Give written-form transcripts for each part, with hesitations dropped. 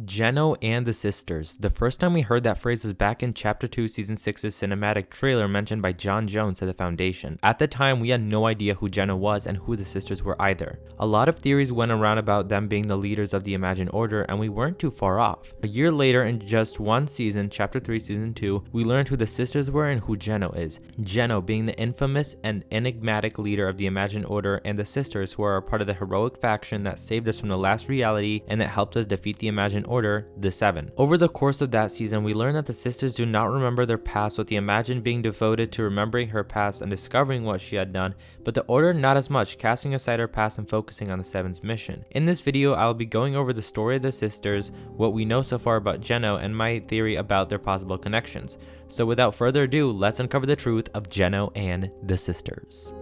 GENO and the Sisters. The first time we heard that phrase was back in Chapter 2 Season 6's cinematic trailer mentioned by John Jones at the Foundation. At the time, we had no idea who GENO was and who the Sisters were either. A lot of theories went around about them being the leaders of the Imagined Order, and we weren't too far off. A year later, in just one season, Chapter 3 Season 2, we learned who the Sisters were and who GENO is. GENO being the infamous and enigmatic leader of the Imagined Order, and the Sisters who are a part of the heroic faction that saved us from the last reality and that helped us defeat the Imagined Order, the Seven. Over the course of that season, we learned that the Sisters do not remember their past, with the Imagined being devoted to remembering her past and discovering what she had done, but the Order not as much, casting aside her past and focusing on the Seven's mission. In this video, I'll be going over the story of the Sisters, what we know so far about GENO, and my theory about their possible connections. So without further ado, let's uncover the truth of GENO and the Sisters.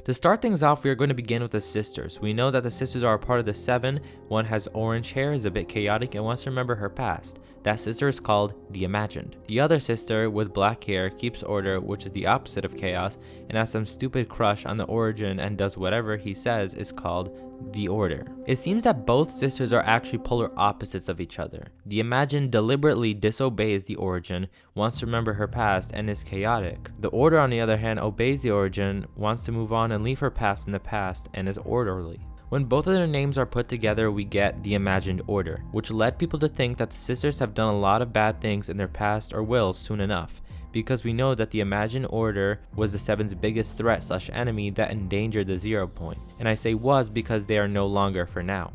To start things off, we are going to begin with the Sisters. We know that the Sisters are a part of the Seven. One has orange hair, is a bit chaotic, and wants to remember her past. That sister is called the Imagined. The other sister, with black hair, keeps order, which is the opposite of chaos, and has some stupid crush on the Origin and does whatever he says, is called the Order. It seems that both sisters are actually polar opposites of each other. The Imagined deliberately disobeys the Origin, wants to remember her past, and is chaotic. The Order, on the other hand, obeys the Origin, wants to move on and leave her past in the past, and is orderly. When both of their names are put together, we get the Imagined Order, which led people to think that the sisters have done a lot of bad things in their past or will soon enough, because we know that the Imagined Order was the Seven's biggest threat / enemy that endangered the 0 Point. And I say was because they are no longer for now.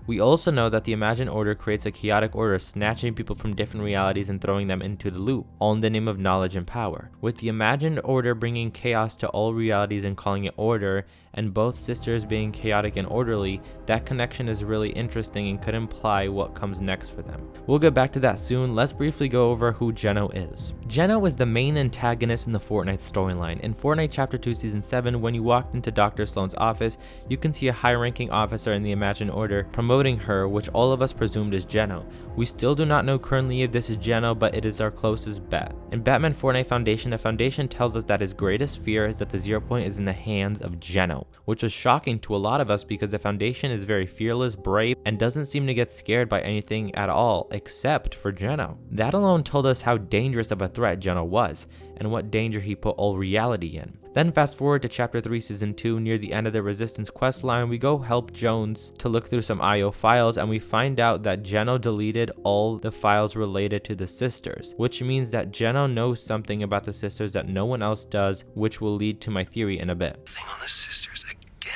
We also know that the Imagined Order creates a chaotic order, snatching people from different realities and throwing them into the loop, all in the name of knowledge and power. With the Imagined Order bringing chaos to all realities and calling it order, and both sisters being chaotic and orderly, that connection is really interesting and could imply what comes next for them. We'll get back to that soon. Let's briefly go over who GENO is. GENO is the main antagonist in the Fortnite storyline. In Fortnite Chapter 2 Season 7, when you walked into Dr. Sloan's office, you can see a high-ranking officer in the Imagined Order promoting her, which all of us presumed is GENO. We still do not know currently if this is GENO, but it is our closest bet. In Batman Fortnite Foundation, the Foundation tells us that his greatest fear is that the 0 Point is in the hands of GENO, which was shocking to a lot of us because the Foundation is very fearless, brave, and doesn't seem to get scared by anything at all except for GENO. That alone told us how dangerous of a threat GENO was, and what danger he put all reality in. Then fast forward to Chapter 3 Season 2, near the end of the Resistance questline, we go help Jones to look through some IO files, and we find out that GENO deleted all the files related to the sisters, which means that GENO knows something about the sisters that no one else does, which will lead to my theory in a bit. Thing on the sisters again.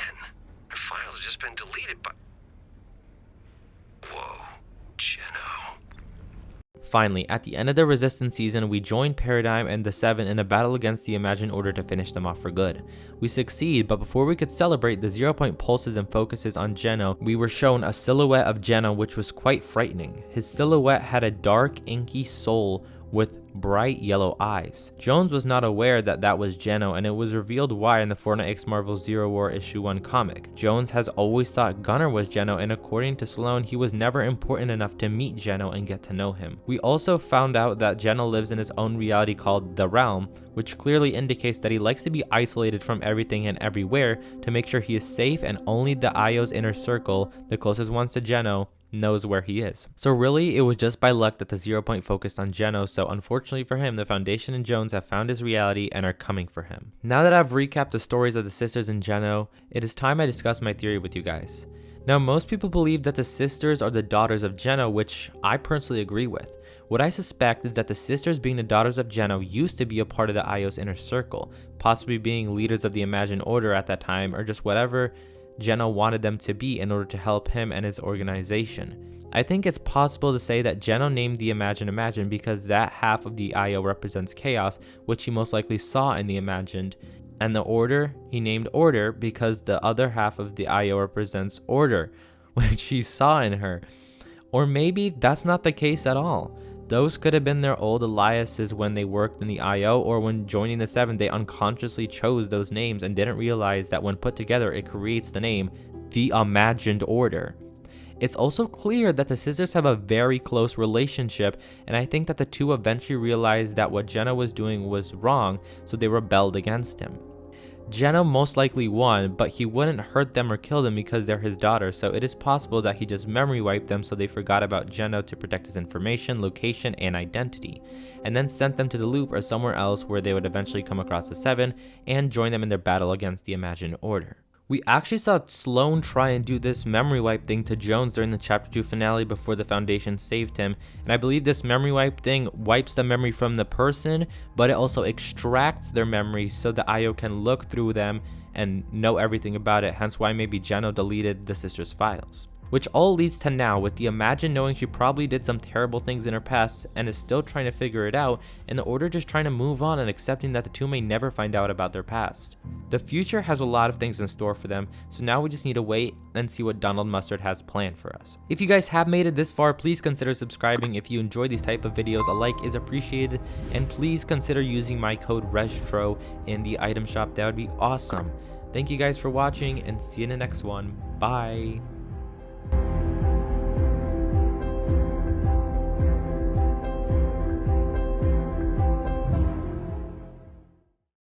Her files have just been deleted by... Whoa, GENO. Finally, at the end of the Resistance season, we join Paradigm and the Seven in a battle against the Imagined Order to finish them off for good. We succeed, but before we could celebrate, the 0 Point pulses and focuses on GENO. We were shown a silhouette of GENO, which was quite frightening. His silhouette had a dark, inky soul with bright yellow eyes. Jones was not aware that that was GENO, and it was revealed why in the Fortnite X Marvel Zero War issue 1 comic. Jones has always thought Gunner was GENO, and according to Sloan, he was never important enough to meet GENO and get to know him. We also found out that GENO lives in his own reality called The Realm, which clearly indicates that he likes to be isolated from everything and everywhere to make sure he is safe, and only the IO's inner circle, the closest ones to GENO, knows where he is. So really, it was just by luck that the 0 Point focused on GENO, so unfortunately for him, the Foundation and Jones have found his reality and are coming for him. Now that I've recapped the stories of the sisters and GENO, it is time I discuss my theory with you guys. Now, most people believe that the sisters are the daughters of GENO, which I personally agree with. What I suspect is that the sisters, being the daughters of GENO, used to be a part of the IO's inner circle, possibly being leaders of the Imagined Order at that time, or just whatever GENO wanted them to be in order to help him and his organization. I think it's possible to say that GENO named the Imagined because that half of the IO represents chaos, which he most likely saw in the Imagined, and the Order he named Order because the other half of the IO represents order, which he saw in her. Or maybe that's not the case at all. Those could have been their old aliases when they worked in the IO, or when joining the Seven they unconsciously chose those names and didn't realize that when put together it creates the name the Imagined Order. It's also clear that the sisters have a very close relationship, and I think that the two eventually realized that what GENO was doing was wrong, so they rebelled against him. GENO most likely won, but he wouldn't hurt them or kill them because they're his daughter, so it is possible that he just memory wiped them so they forgot about GENO to protect his information, location, and identity, and then sent them to the loop or somewhere else where they would eventually come across the Seven and join them in their battle against the Imagined Order. We actually saw Sloan try and do this memory wipe thing to Jones during the Chapter 2 finale before the Foundation saved him, and I believe this memory wipe thing wipes the memory from the person, but it also extracts their memory so the IO can look through them and know everything about it, hence why maybe GENO deleted the sister's files. Which all leads to now, with the Imagine knowing she probably did some terrible things in her past and is still trying to figure it out, and the Order just trying to move on and accepting that the two may never find out about their past. The future has a lot of things in store for them, so now we just need to wait and see what Donald Mustard has planned for us. If you guys have made it this far, please consider subscribing. If you enjoy these type of videos, a like is appreciated, and please consider using my code Rezztro in the item shop. That would be awesome. Thank you guys for watching, and see you in the next one. Bye.